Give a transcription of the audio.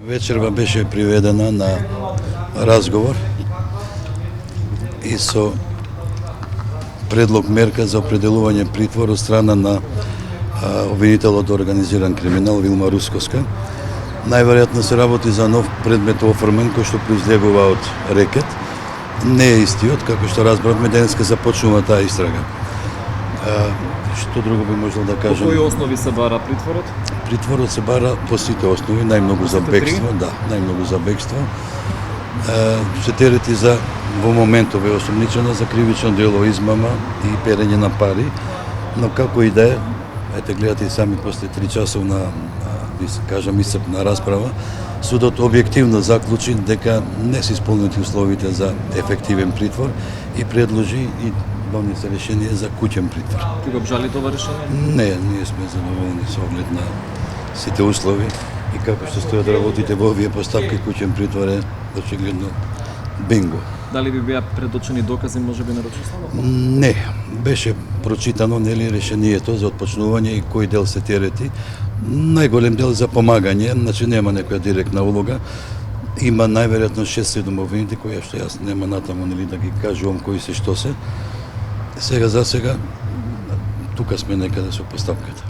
Вечерва беше приведена на разговор и со предлог мерка за определување притвор од страна на обвинителот организиран криминал Вилма Русковска. Најверојатно се работи за нов предмет оформен кој што произлегува од рекет. Не е истиот, како што разбравме, денеска започнува таа истрага. Што друго би можел да По кажам? кои основи се бара притворот? Притворот се бара по сите основи, најмногу за бегство, да, најмногу за бегство. Се терети за во моментов е осумничена за кривично дело измама и перење на пари, но како и да е, ете гледате и сами после 3 часовна, кажам, исцрпна расправа, судот објективно заклучи дека не се исполнети условите за ефективен притвор и предложи и донесе решение за куќен притвор. Ти го обжали това решение? Не, ние сме задоволни со оглед на сите услови и како што стојат работите во овие поставки, куќен притвор е очигледно бинго. Дали би беа предочени докази можеби на Рачислава? Не, беше прочитано нели решението за отпочнување и кој дел се терети. Најголем дел за помагање, значи нема некоја директна улога. Има најверојатно 6-7 обвинети кои што јас нема натаму нели да ги кажувам кои се што се. Сега за сега тука сме некаде со поставката.